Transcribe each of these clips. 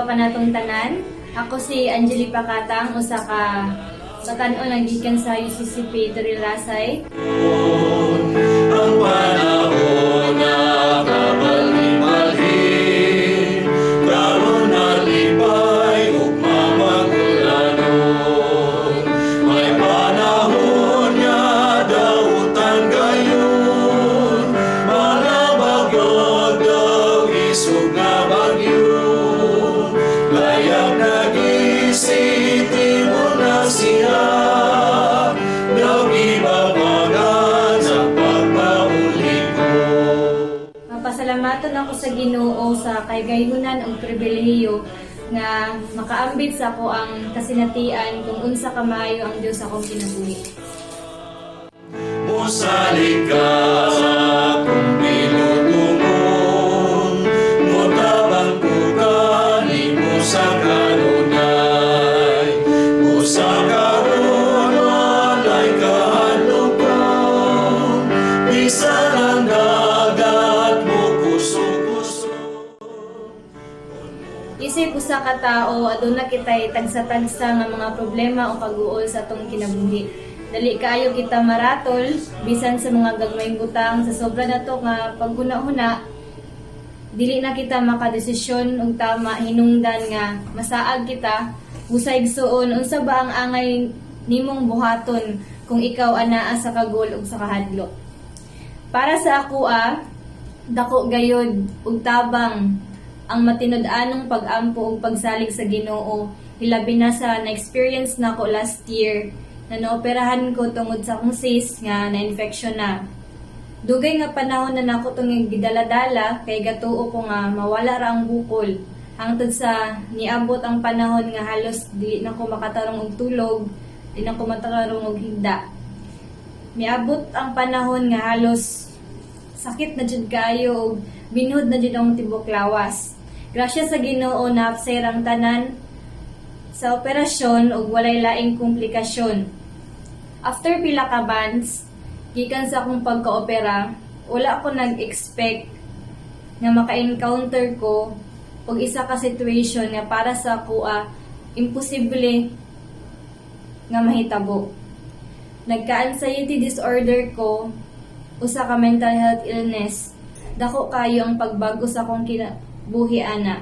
adlaw kanatong tanan. Ako si Angeli Pacatang, usa ka batan-o naggikan sa UCCP Turillasay. Ang panahon na kabalhi-balhi, karon nalipay ug mamagulanon. May panahon nga dautan gayon, mga bagyod daw isog nga bagyo. Layag nagisiti mo na siya, daw ibabagan sa pagpauli ko. Mapasalamaton ako sa Ginoo sa kaygayunan ug pribilehiyo nga makaambit sa ako ang kasinatian kung unsa ka maayo ang Dios akong kinabuhi. Musalig ka kung pinutungon, mutabang ko ka mo sa kanunay. Usa karon walay kahadlokon, bisan ang dagat mo kuso-kuso. Isip usa ka tawo aduna kitay tagsa-tagsa nga mga problema o pag-uol sa atong kinabuhi. Dali kaayo kita maratol bisan sa mga gagmayng butang sa sobra nato nga paghuna-huna. Dili na kita makadesisyon og tama hinungdan nga masaag kita usay igsuon unsa ba ang angay nimong buhaton kung ikaw anaa sa kagol ug sa kahadlok. Para sa ako dako gayod ug tabang ang matinud-anong pag-ampo ug pagsalig sa Ginoo, hilabi na sa na-experience nako last year na naoperahan ko tungod sa akong cyst nga na-infection na. Dugay nga panahon na nako tong gidala-dala kay gatuo ko nga mawala ra ang bukol. Hangtod sa niabot ang panahon nga halos dili na ko makatarong og tulog, di na ko makatarong og higda. Miabot ang panahon nga halos sakit na jud kaayo ug binhod na jud ang tibok lawas. Grasya sa Ginoo na abser ang tanan sa operasyon ug walay laing komplikasyon. After pila ka months, gikan sa akong pagka-opera, wala ako nag-expect na maka-encounter ko og isa ka situation nga para sa ako imposible nga mahitabo. Nagka-anxiety disorder ko, usa ka mental health illness. Dako kayo ang pagbago sa akong kinabuhi ana.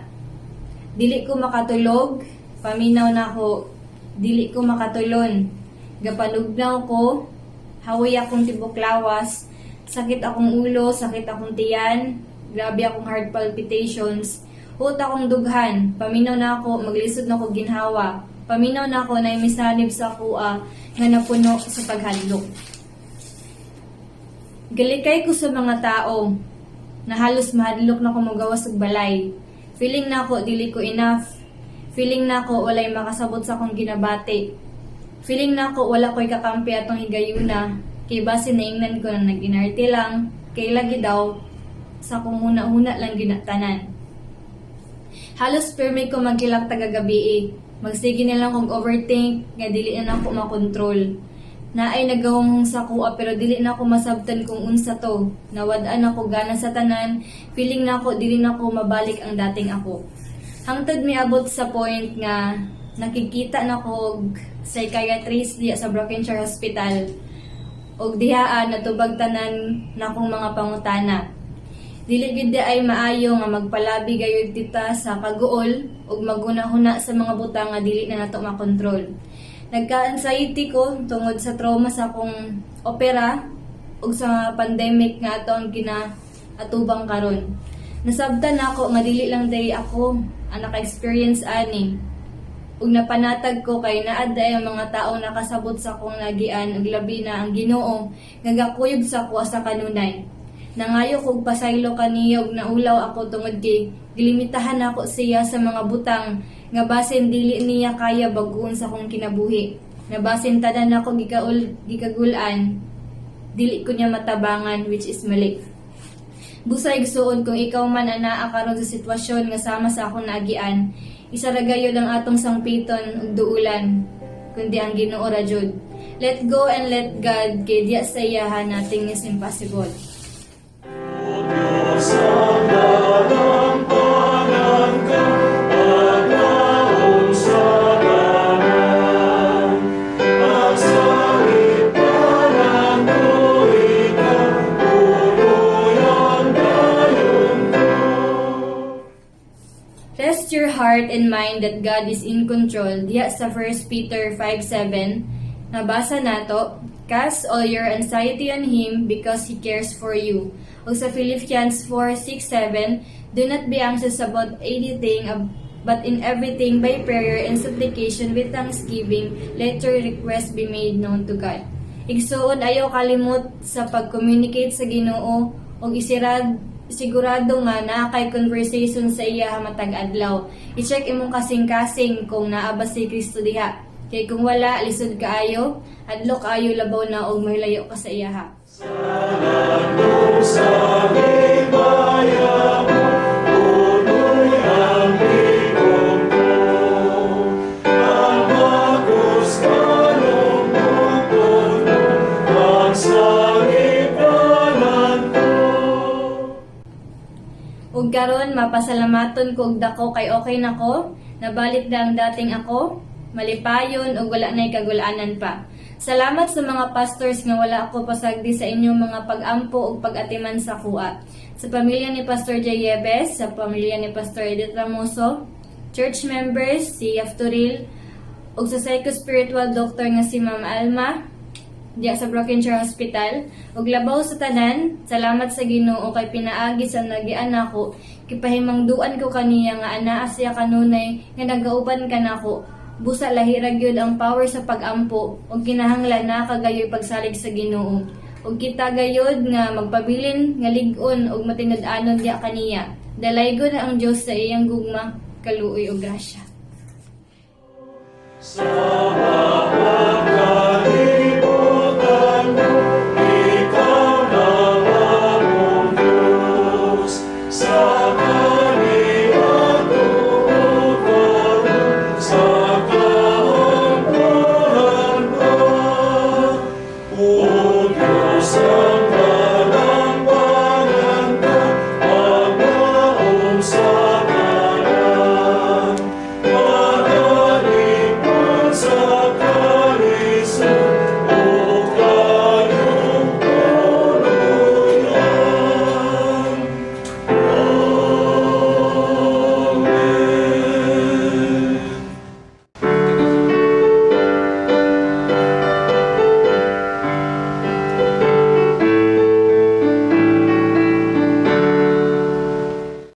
Dili ko makatulog, paminaw na ako, dili ko makatulon. Gapanugnaw ko, haway akong tibok lawas, sakit akong ulo, sakit akong tiyan, grabe akong heart palpitations, hut akong dughan, paminaw na ako, maglisod na ako ginhawa, paminaw na ako na imisanib sa kuha nga napuno sa paghadlok. Galikay ko sa mga tao na halos mahadlok na ko magawas og balay. Feeling na ako dili ko enough. Feeling na ako walay makasabot sa akong ginabati. Feeling na ako wala ko'y kakampi atong higayuna. Kay base naingnan ko na nag-inarte lang. Kay lagi daw sa kung huna-huna lang ginatanan. Halos permi ko magkilak tagagabi Magsige na lang kong overthink nga dili na ako makontrol. Naay nagahunghong sa kuha pero dili na ako masabtan kung unsa to. Nawad-an ako gana sa tanan, feeling na ako dili na ako mabalik ang dating ako. Hangtod miabot sa point nga nakikita na ko og psychiatrist diya sa Brokenshire Hospital. Og dihaan natubag tanan na akong mga pangutana. Dili gid ay maayo nga magpalabi gayud tita sa kaguol ug maguna-huna sa mga butang nga dili na nato makontrol. Nagka-anxiety ko tungod sa trauma sa akong opera ug sa pandemic nga ato ang ginaatubang karon. Nasabtan nako nga dili lang diri ako ang naka-experience ani. Ug napanatag ko kay naa day ang mga taong nakasabot sa akong nagian ug labi na ang Ginoo nga gakuyog sa kuha sa kanunay. Nangayo kog pasaylo kaniya ug naulaw ako tungod kay gilimitahan ako siya sa mga butang nga basin dili niya kaya bag-uon sa akong kinabuhi. Na basin tanan ako gikagulan, dili ko niya matabangan which is mali. Busay igsuon kung ikaw man anaa karon sa sitwasyon nga sama sa akong naagian, isaragayo lang atong sangpiton ug duulan kundi ang Ginoo ra jud. Let go and let God kay diya sa iyahan nothing is impossible. Diyos ang nagampanan ka, heart and mind that God is in control. Diya sa 1 Peter 5:7, nabasa nato, cast all your anxiety on Him because He cares for you. O sa Philippians 4:6-7, do not be anxious about anything, but in everything by prayer and supplication with thanksgiving, let your request be made known to God. Igsuon ayaw kalimot sa pag-communicate sa Ginoo o sigurado nga na kay conversation sa iya matag adlaw. I-check imong kasing-kasing kung naa ba si Kristo diha. Kay kung wala, lisod kaayo, adlo kaayo labaw na og mahilayo ka sa iya ha. Salamat sa himaya mo, punoy ang likod ko. Ang bakos kalungkot mo, ang sangipanan ko. Ug karon mapasalamaton ko og dako kay okay nako, nabalik na ang dating ako, malipayon ug wala nay kagulaanan pa. Salamat sa mga pastors nga wala ako pasagdi sa inyong mga pag-ampo ug pag-atiman sa kuha. Sa pamilya ni Pastor Jayebes, sa pamilya ni Pastor Edith Ramoso, church members si Yafturil, ug sa psycho-spiritual doctor nga si Ma'am Alma, diya sa Broken Chair Hospital, ug labaw sa tanan, salamat sa Ginoo kay pinaagi sa nagian ako, kipahimangduan ko kaniya nga anaa siya kanunay nga nagauban kanako. Busa lahira gyud ang power sa pag-ampo ug kinahanglan na kagayoy pagsalig sa Ginoo. Ug kita gayud nga magpabilin nga lig-on ug matinud-anon diya kaniya. Dalaygon na ang Dios sa iyang gugma, kaluoy ug grasya. Sa